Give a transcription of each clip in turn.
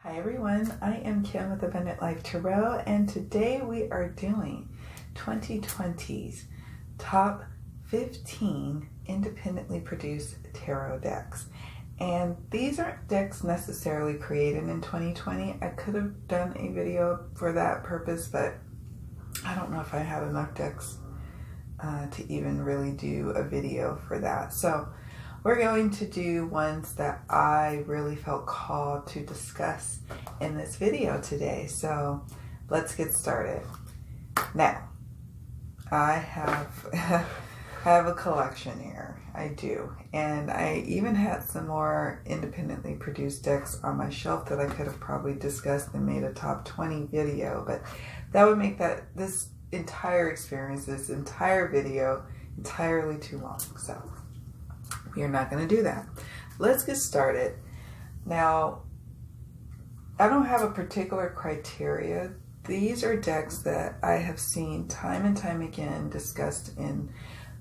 Hi everyone, I am Kim with Abundant Life Tarot, and today we are doing 2020's top 15 independently produced tarot decks. And these aren't decks necessarily created in 2020. I could have done a video for that purpose, but I don't know if I had enough decks to even really do a video for that. So we're going to do ones that I really felt called to discuss in this video today. So let's get started. Now, I have a collection here. I do. And I even had some more independently produced decks on my shelf that I could have probably discussed and made a top 20 video, but that would make this entire experience, this entire video, entirely too long. So we are not going to do that. Let's get started. Now, I don't have a particular criteria. These are decks that I have seen time and time again discussed in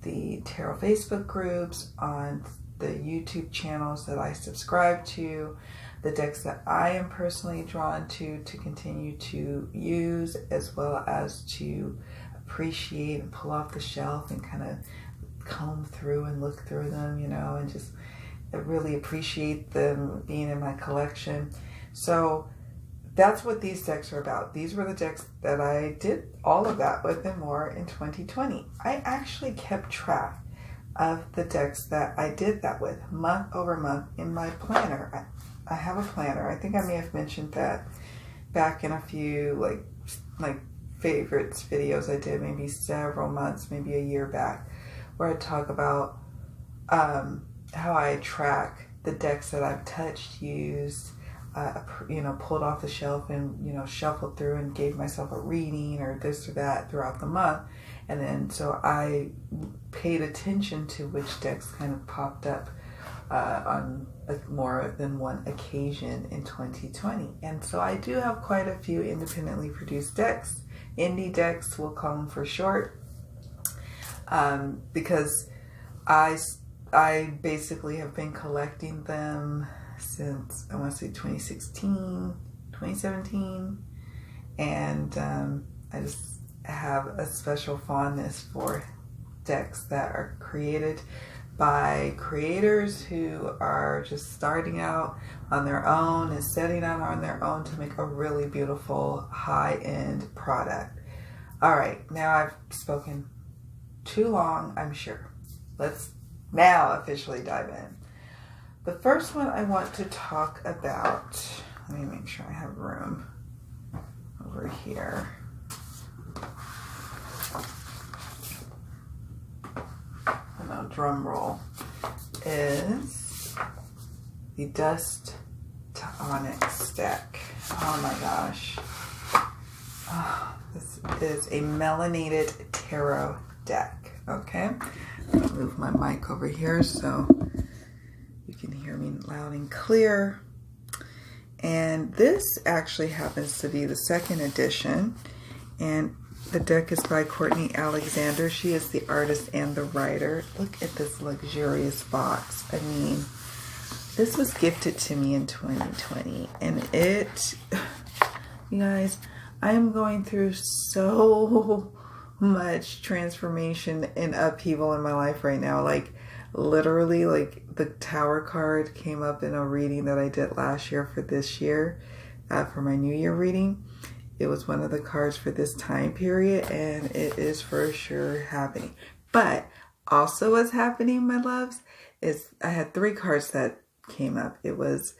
the tarot Facebook groups, on the YouTube channels that I subscribe to, the decks that I am personally drawn to continue to use, as well as to appreciate and pull off the shelf and kind of comb through and look through them, and just really appreciate them being in my collection. So that's what these decks are about. These were the decks that I did all of that with and more in 2020. I actually kept track of the decks that I did that with month over month in my planner. I have a planner. I think I may have mentioned that back in a few like favorites videos I did maybe several months, maybe a year back, where I talk about how I track the decks that I've touched, used, pulled off the shelf and, shuffled through and gave myself a reading or this or that throughout the month. And then so I paid attention to which decks kind of popped up on more than one occasion in 2020. And so I do have quite a few independently produced decks. Indie decks, we'll call them for short. Because I basically have been collecting them since, I want to say 2016, 2017, and I just have a special fondness for decks that are created by creators who are just starting out on their own and setting out on their own to make a really beautiful high-end product. All right, now I've spoken too long, I'm sure. Let's now officially dive in. The first one I want to talk about, let me make sure I have room over here. Drum roll, is the Dust to Onyx deck. Oh my gosh. This is a melanated tarot deck. Okay, I'm gonna move my mic over here so you can hear me loud and clear. And this actually happens to be the second edition, and the deck is by Courtney Alexander. She is the artist and the writer. Look at this luxurious box. I mean, this was gifted to me in 2020, and you guys, I am going through so much transformation and upheaval in my life right now. Like literally, like the Tower card came up in a reading that I did last year for this year, for my New Year reading. It was one of the cards for this time period, and it is for sure happening. But also what's happening, my loves, is I had 3 cards that came up. It was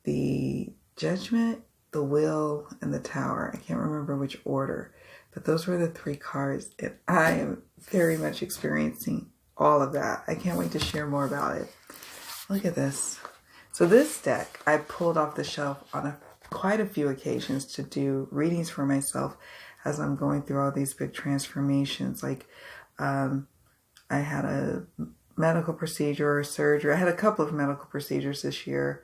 the Judgment, the Will, and the Tower. I can't remember which order, but those were the 3 cards, and I am very much experiencing all of that. I can't wait to share more about it. Look at this. So this deck I pulled off the shelf on quite a few occasions to do readings for myself as I'm going through all these big transformations. Like I had a medical procedure or surgery. I had a couple of medical procedures this year.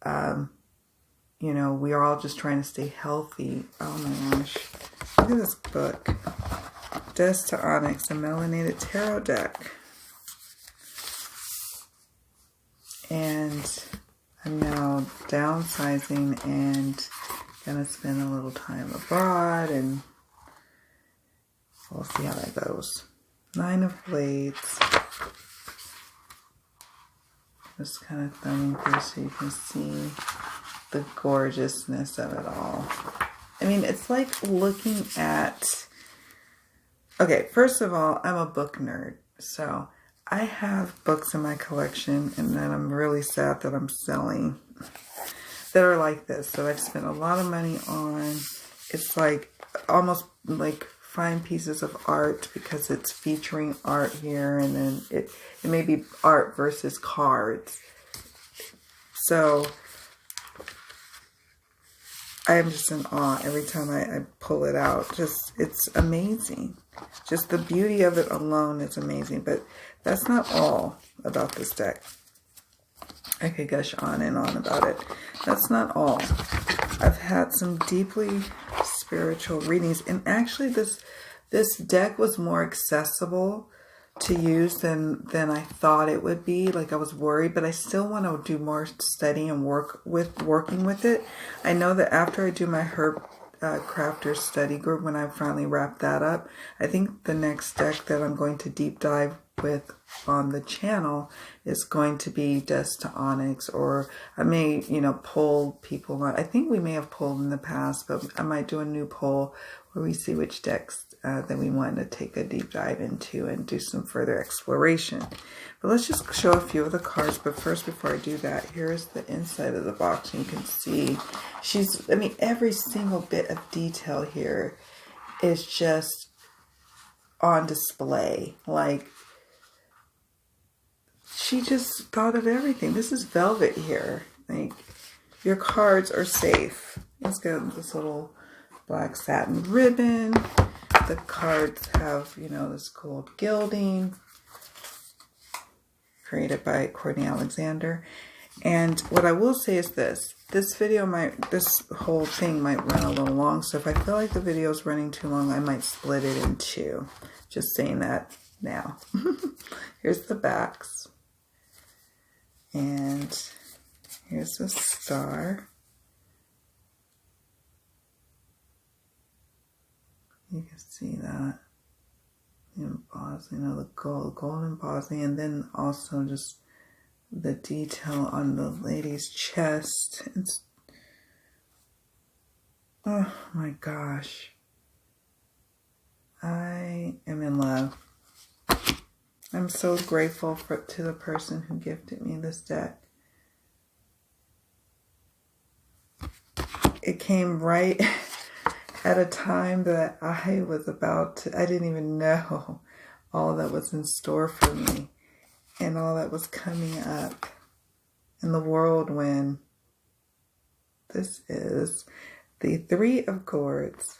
We are all just trying to stay healthy. Oh my gosh. Look at this book. Dust to Onyx, a melanated tarot deck. And I'm now downsizing and gonna spend a little time abroad, and we'll see how that goes. 9 of Blades. Just kind of thumbing through so you can see the gorgeousness of it all. I mean, it's like looking at... Okay, first of all, I'm a book nerd. So I have books in my collection, and then I'm really sad that I'm selling, that are like this, that I've spent a lot of money on. It's like almost like fine pieces of art because it's featuring art here, and then it may be art versus cards. So I am just in awe every time I pull it out. Just, it's amazing. Just the beauty of it alone is amazing. But that's not all about this deck. I could gush on and on about it. That's not all. I've had some deeply spiritual readings. And actually this deck was more accessible to use than I thought it would be. Like, I was worried, but I still want to do more study and working with it. I know that after I do my herb crafter study group, when I finally wrap that up, I think the next deck that I'm going to deep dive with on the channel is going to be Dust to Onyx, or I may, poll people. I think we may have polled in the past, but I might do a new poll where we see which decks that we want to take a deep dive into and do some further exploration. But let's just show a few of the cards. But first, before I do that, here's the inside of the box. And you can see every single bit of detail here is just on display. Like, she just thought of everything. This is velvet here. Like, your cards are safe. It's got this little black satin ribbon. The cards have, this cool gilding created by Courtney Alexander. And what I will say is this whole thing might run a little long. So if I feel like the video is running too long, I might split it in two. Just saying that now. Here's the backs. And here's the star. You can see that embossing of the gold embossing, and then also just the detail on the lady's chest. Oh my gosh. I am in love. I'm so grateful to the person who gifted me this deck. It came right at a time that I didn't even know all that was in store for me and all that was coming up in the whirlwind. This is the 3 of Gourds.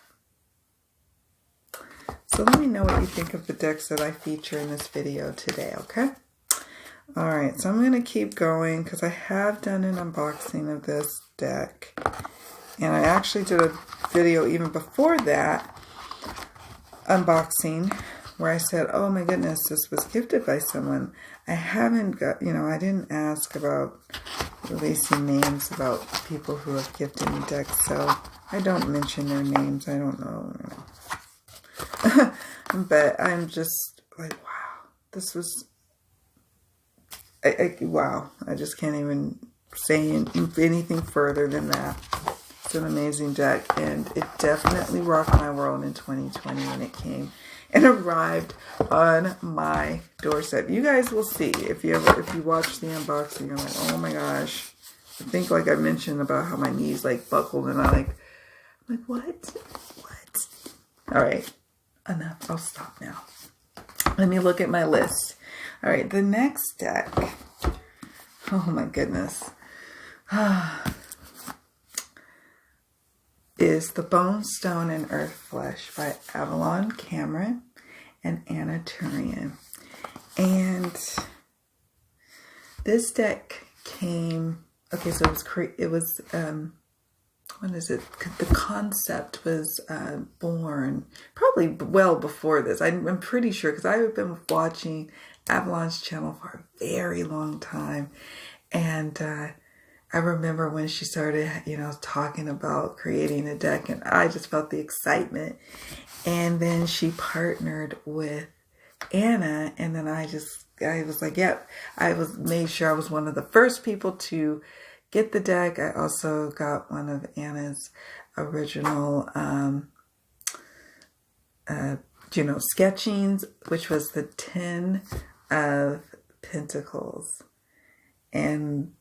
So let me know what you think of the decks that I feature in this video today, okay? Alright, so I'm going to keep going because I have done an unboxing of this deck. And I actually did a video even before that, unboxing, where I said, oh my goodness, this was gifted by someone. I haven't got, I didn't ask about releasing names about people who have gifted me decks, so I don't mention their names. I don't know. But I'm just like, wow, this was, wow. I just can't even say anything further than that. It's an amazing deck, and it definitely rocked my world in 2020 when it came and arrived on my doorstep. You guys will see if you watch the unboxing. You're like, oh my gosh. I think, like I mentioned about how my knees like buckled, and I'm like, what? All right, enough. I'll stop now. Let me look at my list. All right, the next deck. Oh my goodness. Is The Bone, Stone, and Earth Flesh by Avalon Cameron and Anna Turian. And this deck came, okay, so it was when is it? The concept was born probably well before this. I'm pretty sure, because I've been watching Avalon's channel for a very long time. And I remember when she started, talking about creating a deck, and I just felt the excitement. And then she partnered with Anna, and then I was like, yep. Made sure I was one of the first people to get the deck. I also got one of Anna's original, sketchings, which was the 10 of Pentacles. And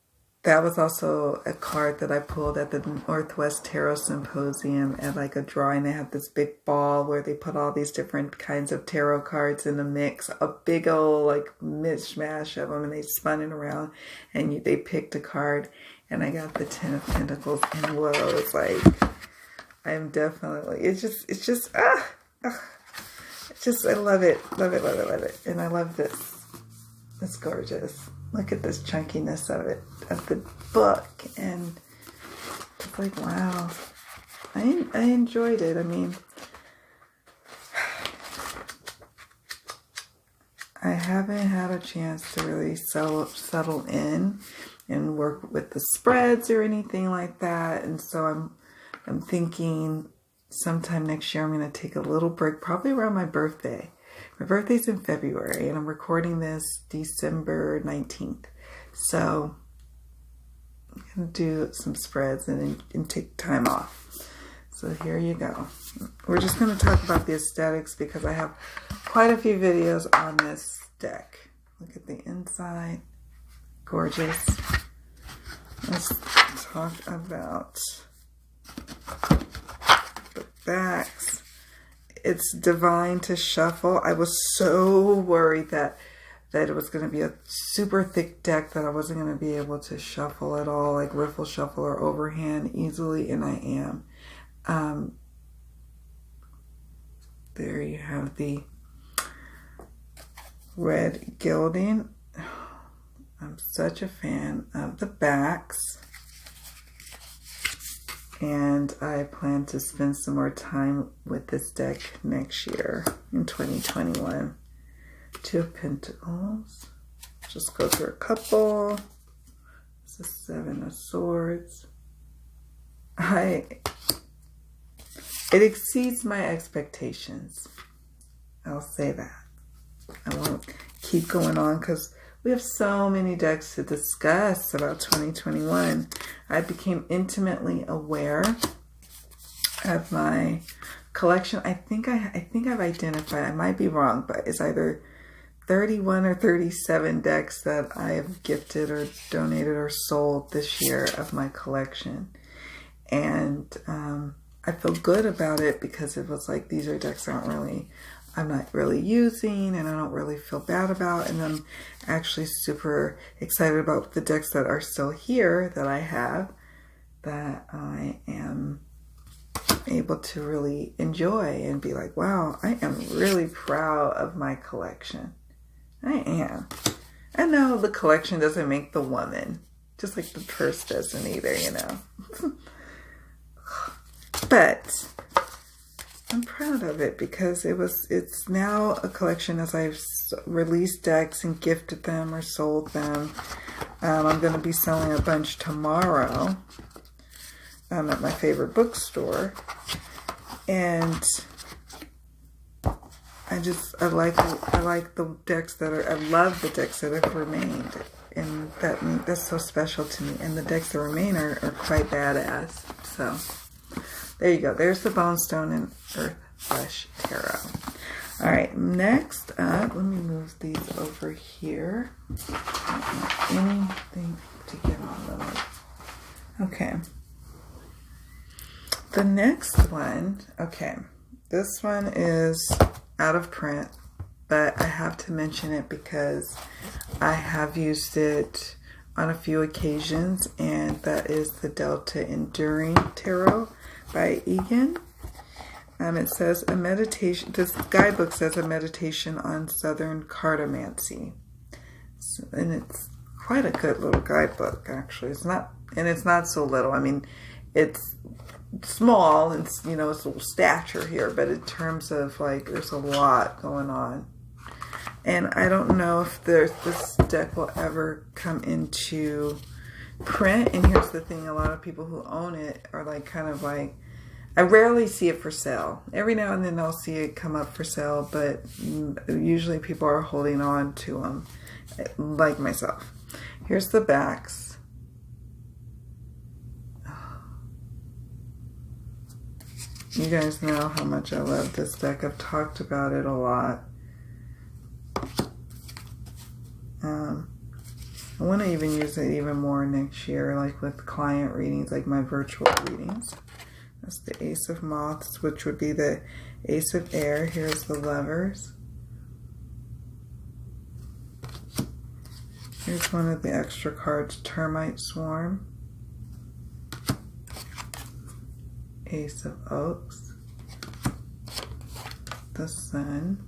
that was also a card that I pulled at the Northwest Tarot Symposium at like a drawing. They had this big ball where they put all these different kinds of tarot cards in a mix, a big old like mishmash of them, and they spun it around and they picked a card, and I got the 10 of Pentacles, and whoa, it's like, I am definitely, I love it, love it, love it, love it. And I love this. It's gorgeous. Look at this chunkiness of it, of the book, and it's like, wow. I enjoyed it. I mean, I haven't had a chance to really settle in and work with the spreads or anything like that, and so I'm thinking sometime next year I'm going to take a little break, probably around my birthday. My birthday's in February, and I'm recording this December 19th. So I'm going to do some spreads and take time off. So here you go. We're just going to talk about the aesthetics because I have quite a few videos on this deck. Look at the inside. Gorgeous. Let's talk about the backs. It's divine to shuffle. I was so worried that it was going to be a super thick deck that I wasn't going to be able to shuffle at all, like riffle, shuffle, or overhand easily, and I am. There you have the red gilding. I'm such a fan of the backs. And I plan to spend some more time with this deck next year in 2021. 2 of Pentacles. Just go through a couple. It's a 7 of Swords. It exceeds my expectations. I'll say that. I won't keep going on because we have so many decks to discuss about 2021. I became intimately aware of my collection. I think I've identified, I might be wrong, but it's either 31 or 37 decks that I have gifted or donated or sold this year of my collection. And I feel good about it because it was like, these are decks I'm not really using, and I don't really feel bad about, and I'm actually super excited about the decks that are still here that I have, that I am able to really enjoy and be like, wow, I am really proud of my collection. I am. I know the collection doesn't make the woman, just like the purse doesn't either, But I'm proud of it because it's now a collection as I've released decks and gifted them or sold them. I'm going to be selling a bunch tomorrow at my favorite bookstore. And I like the decks I love the decks that have remained. And that's so special to me. And the decks that remain are quite badass. So there you go. There's the Bonestone and Earth Flesh Tarot. All right, next up, let me move these over here. I don't want anything to get on them. Okay. The next one, okay, this one is out of print, but I have to mention it because I have used it on a few occasions, and that is the Delta Enduring Tarot by Egan. It says a meditation, this guidebook says a meditation on Southern cartomancy. And it's quite a good little guidebook, actually. It's not so little. I mean, it's small and, it's a little stature here, but in terms of there's a lot going on. And I don't know if this deck will ever come into print. And here's the thing, a lot of people who own it are like kind of like, I rarely see it for sale. Every now and then I'll see it come up for sale, but usually people are holding on to them, like myself. Here's the backs. You guys know how much I love this deck. I've talked about it a lot. I want to even use it even more next year, like with client readings, like my virtual readings. That's the Ace of Moths, which would be the Ace of Air. Here's the Lovers. Here's one of the extra cards, Termite Swarm. Ace of Oaks. The Sun.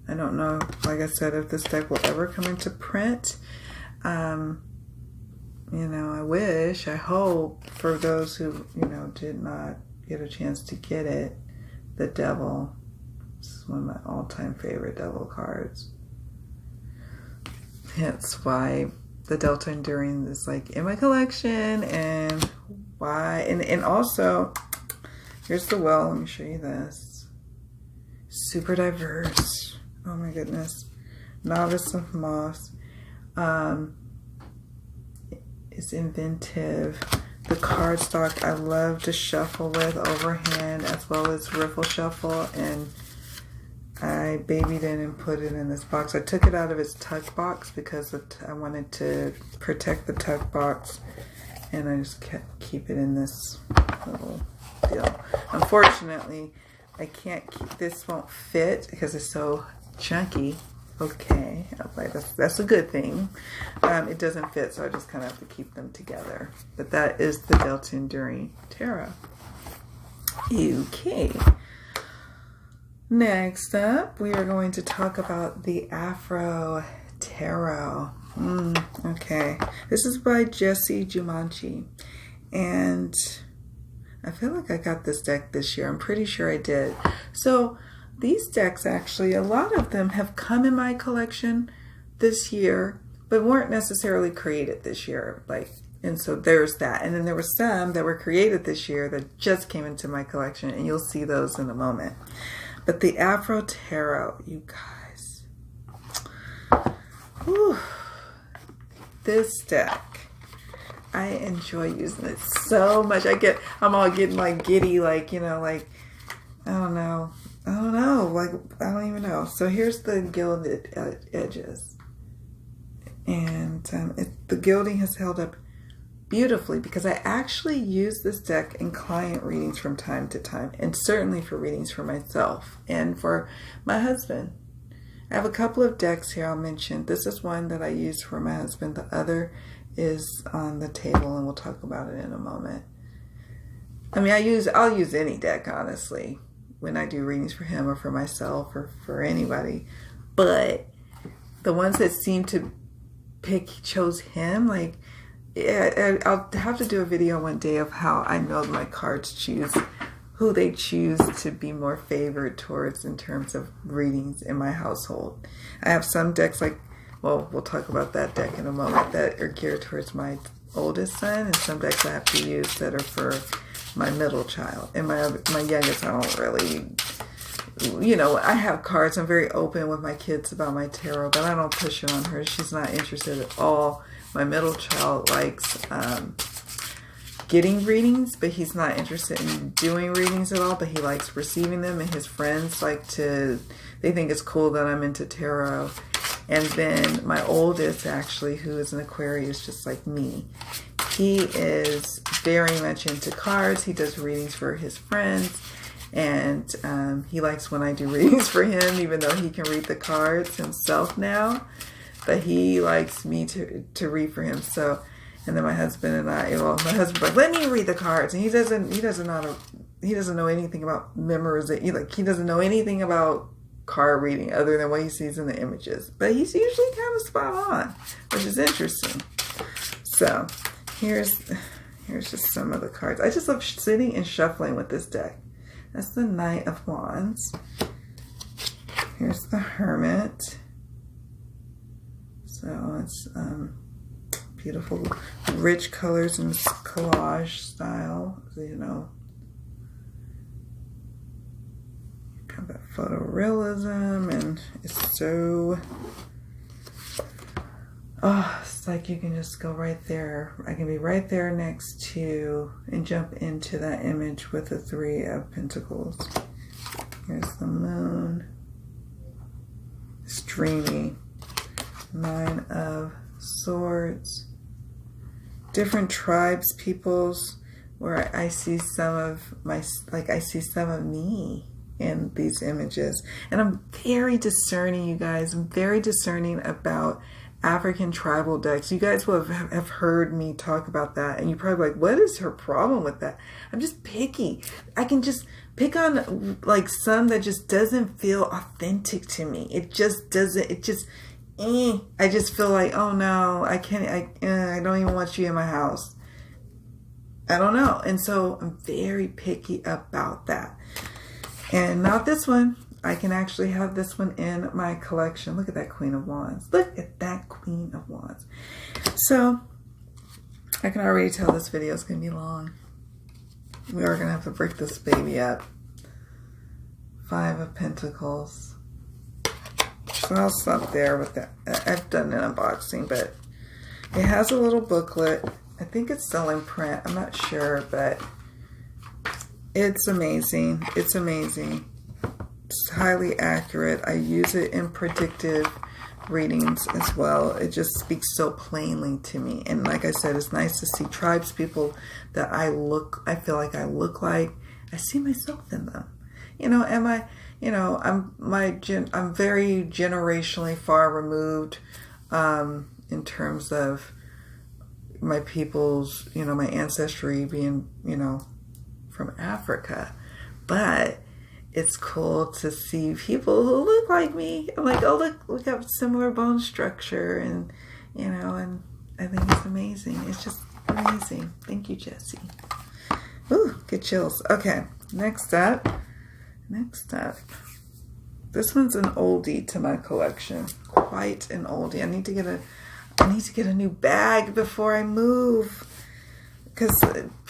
I don't know, like I said, if this deck will ever come into print. You know, I wish, I hope, for those who, you know, did not get a chance to get it, the Devil. This is one of my all-time favorite Devil cards. That's why the Delta Enduring is like in my collection, and why, and also, here's the Well, let me show you this. Super diverse. Oh my goodness. Novice of Moss. It's inventive. The cardstock I love to shuffle with overhand as well as riffle shuffle, and I babied it and put it in this box. I took it out of its tuck box because I wanted to protect the tuck box, and I just keep it in this little deal. Unfortunately, I can't keep, this won't fit because it's so chunky. Okay, like that's a good thing. It doesn't fit, so I just kind of have to keep them together. But that is the Delta Enduring Tarot. Okay. Next up, we are going to talk about the Afro Tarot. Okay, this is by Jessie Jumanchi, and I feel like I got this deck this year. I'm pretty sure I did. So these decks, actually, a lot of them have come in my collection this year, but weren't necessarily created this year. And so there's that. And then there were some that were created this year that just came into my collection, and you'll see those in a moment. But the Afro Tarot, you guys. Whew, this deck, I enjoy using it so much. I'm all getting like giddy, like, you know, like, I don't know, like, I don't even know. So here's the gilded edges. And the gilding has held up beautifully because I actually use this deck in client readings from time to time, and certainly for readings for myself and for my husband. I have a couple of decks here I'll mention. This is one that I use for my husband. The other is on the table, and we'll talk about it in a moment. I mean, I'll use any deck, honestly, when I do readings for him or for myself or for anybody. But the ones that seem to chose him, like, yeah, I'll have to do a video one day of how I know my cards choose, who they choose to be more favored towards in terms of readings in my household. I have some decks, like, well, we'll talk about that deck in a moment, that are geared towards my oldest son, and some decks I have to use that are for my middle child. And my youngest, I don't really, you know, I have cards. I'm very open with my kids about my tarot, but I don't push it on her. She's not interested at all. My middle child likes getting readings, but he's not interested in doing readings at all, but he likes receiving them, and his friends they think it's cool that I'm into tarot. And then my oldest, actually, who is an Aquarius just like me, he is very much into cards. He does readings for his friends, and he likes when I do readings for him, even though he can read the cards himself now. But he likes me to read for him. So, and then my husband and my husband's like, let me read the cards, and he doesn't know anything about memorization. He doesn't know anything about card reading other than what he sees in the images. But he's usually kind of spot on, which is interesting. So here's just some of the cards. I just love sitting and shuffling with this deck. That's the Knight of Wands. Here's the Hermit. So it's beautiful, rich colors in collage style, you know. Kind of that photorealism, and it's so, oh, it's like you can just go right there. I can be right there next to and jump into that image with the Three of Pentacles. Here's the moon. It's dreamy. Nine of Swords. Different tribes, peoples, where I see some of my, like I see some of me in these images. And I'm very discerning, you guys. I'm very discerning about African tribal decks. You guys will have heard me talk about that, and you're probably like, what is her problem with that? I'm just picky. I can just pick on like some that just doesn't feel authentic to me. It just doesn't, it just, I just feel like, oh no, I can't, I don't even want you in my house. I don't know. And so I'm very picky about that. And not this one. I can actually have this one in my collection. Look at that Queen of Wands. Look at that Queen of Wands. So I can already tell this video is going to be long. We are going to have to break this baby up. Five of Pentacles. So I'll stop there with that. I've done an unboxing, but it has a little booklet. I think it's still in print. I'm not sure, but it's amazing. It's amazing. It's highly accurate. I use it in predictive readings as well. It just speaks so plainly to me. And like I said, it's nice to see tribes people that I feel like I look like. I see myself in them. You know, am I, you know, I'm very generationally far removed in terms of my people's, you know, my ancestry being, you know, from Africa. But it's cool to see people who look like me. I'm like, oh, look, we have similar bone structure, and, you know, and I think it's amazing. It's just amazing. Thank you, Jessie. Ooh, get chills. Okay, next up. This one's an oldie to my collection. Quite an oldie. I need to get a new bag before I move, because,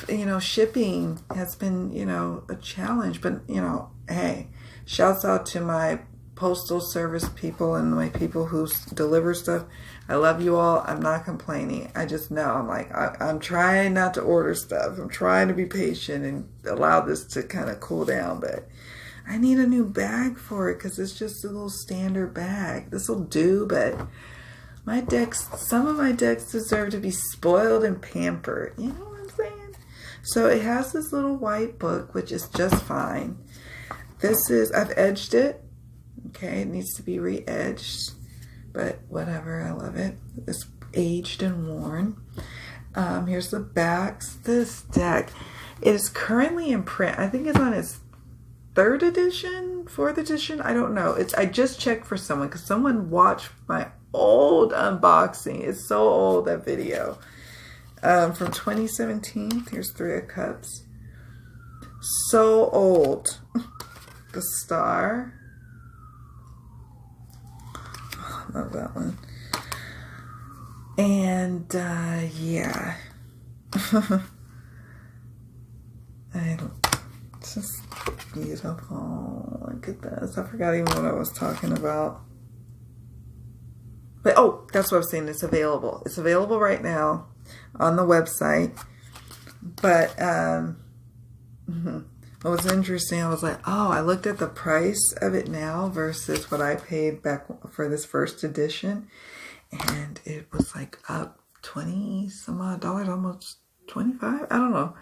you know, shipping has been, you know, a challenge. But, you know, hey, shouts out to my postal service people and my people who deliver stuff. I love you all. I'm not complaining. I just know, I'm like, I'm trying not to order stuff. I'm trying to be patient and allow this to kind of cool down. But I need a new bag for it, because it's just a little standard bag. This will do, but my decks, some of my decks deserve to be spoiled and pampered. You know what I'm saying? So it has this little white book, which is just fine. This is, I've edged it. Okay, it needs to be re-edged, but whatever, I love it. It's aged and worn. Here's the backs. This deck, it is currently in print. I think it's on its 3rd edition, 4th edition. I don't know. I just checked for someone, because someone watched my old unboxing. It's so old, that video. From 2017. Here's 3 of Cups. So old. The Star. Oh, I love that one. And yeah. It's just beautiful. Look at this. I forgot even what I was talking about. But, oh, that's what I was saying. It's available. It's available right now on the website. But what was interesting, I was like, oh, I looked at the price of it now versus what I paid back for this first edition. And it was like up 20 some odd dollars, almost 25. I don't know.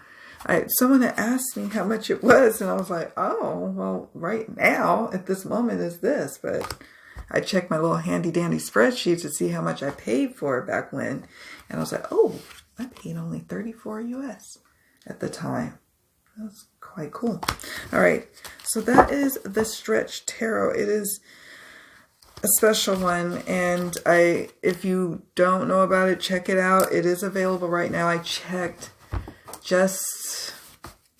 Someone had asked me how much it was, and I was like, oh, well, right now at this moment is this. But I checked my little handy dandy spreadsheet to see how much I paid for it back when. And I was like, oh, I paid only $34 US at the time. That's quite cool. All right. So that is the Stretch Tarot. It is a special one. And if you don't know about it, check it out. It is available right now. I checked just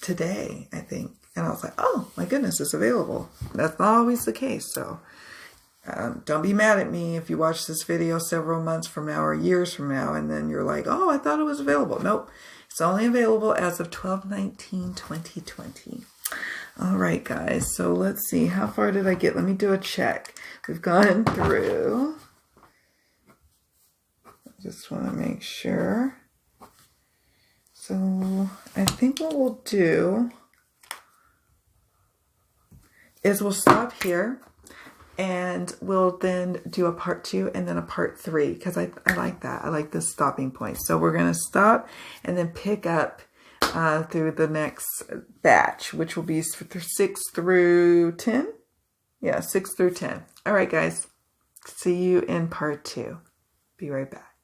today, I think. And I was like, oh my goodness, it's available. That's not always the case. So Don't be mad at me if you watch this video several months from now or years from now and then you're like, oh, I thought it was available. Nope. It's only available as of 12/19/2020. All right, guys. So let's see. How far did I get? Let me do a check. We've gone through. I just want to make sure. So I think what we'll do is we'll stop here and we'll then do a part 2 and then a part 3 because I like that. I like this stopping point. So we're going to stop and then pick up through the next batch, which will be 6 through 10. Yeah, 6 through 10. All right, guys. See you in part 2. Be right back.